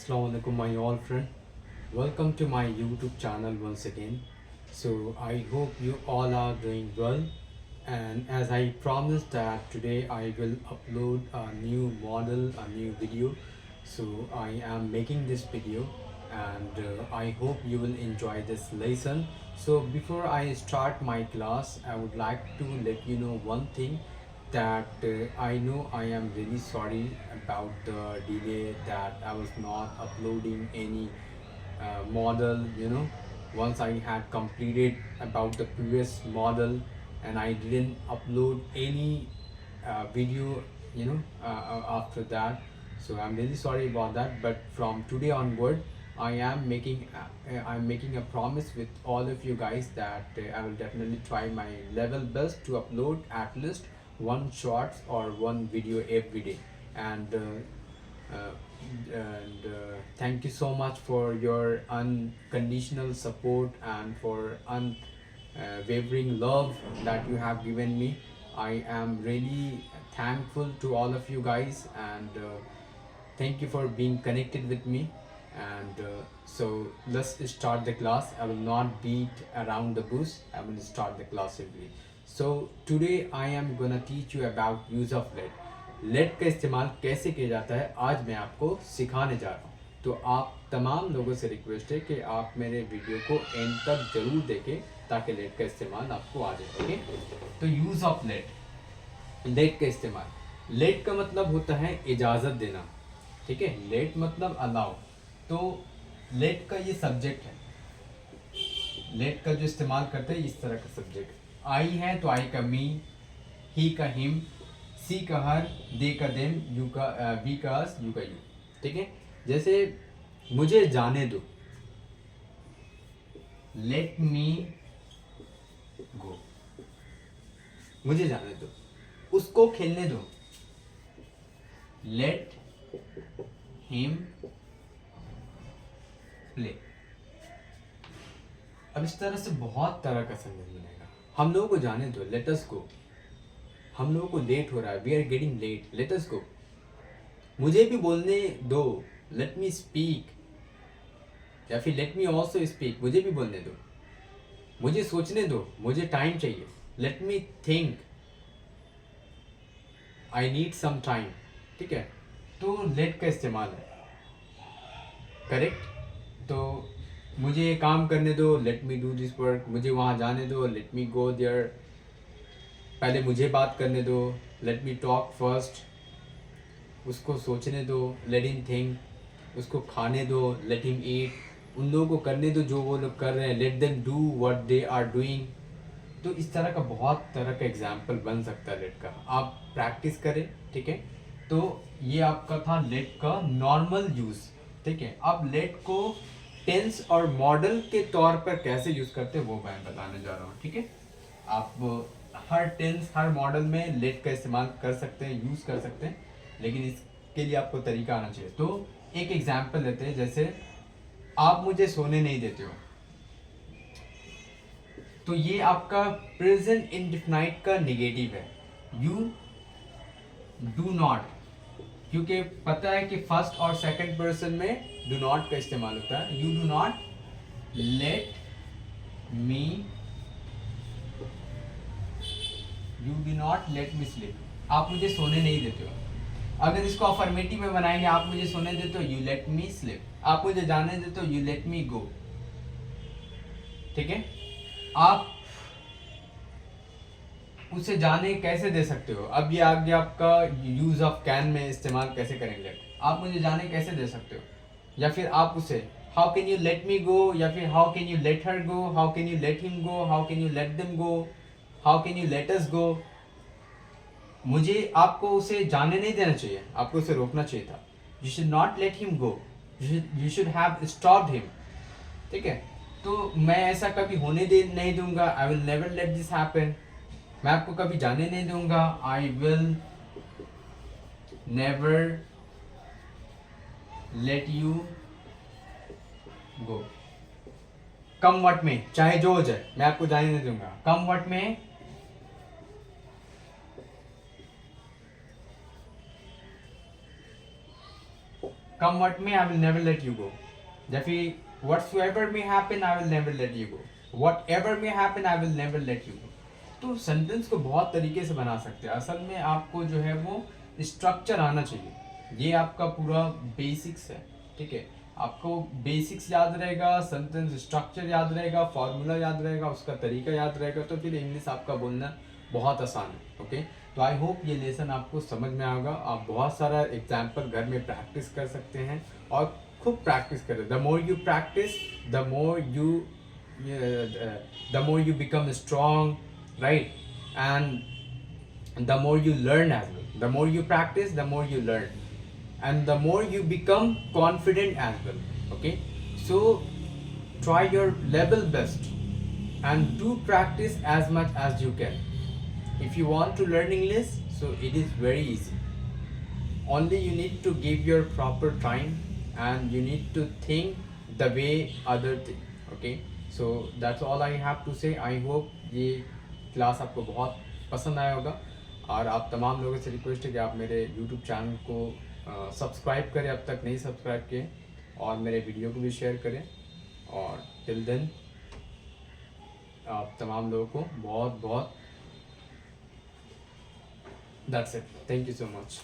Assalamualaikum my all friend. Welcome to my YouTube channel once again. So I hope you all are doing well, and as I promised that today I will upload a new model, a new video. So I am making this video, and I hope you will enjoy this lesson. So before I start my class, I would like to let you know one thing, that I know I am really sorry about the delay, that I was not uploading any model, once I had completed about the previous model, and I didn't upload any video, after that. So I'm really sorry about that, but from today onward, I'm making a promise with all of you guys that I will definitely try my level best to upload at least one shorts or one video every day. And uh, and uh, thank you so much for your unconditional support and for unwavering love that you have given me. I am really thankful to all of you guys, and thank you for being connected with me. And so let's start the class. I will not beat around the bush. I will start the class simply. So today I am gonna teach you about use of let का इस्तेमाल कैसे किया जाता है, आज मैं आपको सिखाने जा रहा हूँ। तो आप तमाम लोगों से रिक्वेस्ट है कि आप मेरे वीडियो को एंड तक जरूर देखें, ताकि लेट का इस्तेमाल आपको आ जाए। ओके, तो यूज़ ऑफ लेट का इस्तेमाल। लेट का मतलब होता है इजाज़त देना, ठीक है। लेट मतलब अलाउ। तो लेट का ये सब्जेक्ट है। लेट का जो इस्तेमाल करते हैं इस तरह का सब्जेक्ट। आई है तो आई का मी, ही का हिम, सी का हर, दे का देम, यू का वी का अस, यू का यू, ठीक है। जैसे मुझे जाने दो, लेट मी गो, मुझे जाने दो। उसको खेलने दो, लेट हिम प्ले। अब इस तरह से बहुत तरह का सेंटेंस बनेगा। हम लोगों को जाने दो, लेट अस गो। हम लोगों को लेट हो रहा है, we are getting late, let us go. मुझे भी बोलने दो, लेट मी स्पीक, या फिर लेट मी ऑल्सो स्पीक, मुझे भी बोलने दो। मुझे सोचने दो, मुझे टाइम चाहिए, let me think, I need some time, ठीक है। तो लेट का इस्तेमाल है, करेक्ट। तो मुझे ये काम करने दो, let me do this work. मुझे वहाँ जाने दो, लेट मी गो देयर। पहले मुझे बात करने दो, लेट मी टॉक फर्स्ट। उसको सोचने दो, लेट हिम थिंक। उसको खाने दो, लेट हिम ईट। उन लोगों को करने दो जो वो लोग कर रहे हैं, let them do what they are doing. तो इस तरह का बहुत तरह का एग्जाम्पल बन सकता है लेट का, आप प्रैक्टिस करें, ठीक है। तो ये आपका था लेट का नॉर्मल यूज़, ठीक है। अब लेट को टेंस और मॉडल के तौर पर कैसे यूज़ करते हैं वो मैं बताने जा रहा हूँ, ठीक है। आप हर टेंस, हर मॉडल में लेट का इस्तेमाल कर सकते हैं, यूज़ कर सकते हैं, लेकिन इसके लिए आपको तरीका आना चाहिए। तो एक एग्जाम्पल लेते हैं, जैसे आप मुझे सोने नहीं देते हो। तो ये आपका प्रेजेंट इंडेफिनाइट का नेगेटिव है, यू डू नॉट, क्योंकि पता है कि फर्स्ट और सेकंड पर्सन में डू नॉट का इस्तेमाल होता है। You do not let me, you do not let me sleep. आप मुझे सोने नहीं देते हो। अगर इसको अफर्मेटिव में बनाएंगे, आप मुझे सोने देते हो, यू लेट मी स्लीप। आप मुझे जाने देते हो, यू लेट मी गो, ठीक है। आप उसे जाने कैसे दे सकते हो, अब ये आ गया आपका यूज ऑफ कैन में इस्तेमाल कैसे करेंगे। आप मुझे जाने कैसे दे सकते हो, या फिर आप उसे how can you let me go, या फिर how can you let her go, how can you let him go, how can you let them go, how can you let us go. मुझे आपको उसे जाने नहीं देना चाहिए, आपको उसे रोकना चाहिए था। You should not let him go, you should have stopped him, ठीक है। तो मैं ऐसा कभी होने दे नहीं दूंगा, I will never let this happen. मैं आपको कभी जाने नहीं दूंगा, I will never let you go. Come what may, चाहे जो हो जाए, मैं आपको जाने नहीं दूंगा। Come what may, come what may, I will never let you go. या फिर whatsoever may happen, I will never let you go. Whatever may happen, I will never let you go. तो सेंटेंस को बहुत तरीके से बना सकते हैं. असल में आपको जो है वो स्ट्रक्चर आना चाहिए. ये आपका पूरा बेसिक्स है. ठीक है, आपको बेसिक्स याद रहेगा, सेंटेंस स्ट्रक्चर याद रहेगा, फॉर्मूला याद रहेगा, उसका तरीका याद रहेगा, तो फिर इंग्लिश आपका बोलना बहुत आसान है. ओके, तो आई होप ये लेसन आपको समझ में आएगा. आप बहुत सारा एग्जाम्पल घर में प्रैक्टिस कर सकते हैं और खूब प्रैक्टिस करें. The more you practice, the more you become strong, right, and the more you learn as well. The more you practice, the more you learn, and the more you become confident as well. Okay, so try your level best and do practice as much as you can. If you want to learn English, so it is very easy. Only you need to give your proper time and you need to think the way other think. Okay, so that's all I have to say. I hope ये class आपको बहुत पसंद आया होगा और आप तमाम लोगों से रिक्वेस्ट है कि आप मेरे YouTube चैनल को सब्सक्राइब करें अब तक नहीं सब्सक्राइब किए, और मेरे वीडियो को भी शेयर करें. और टिल देन आप तमाम लोगों को बहुत बहुत that's it. Thank you so much.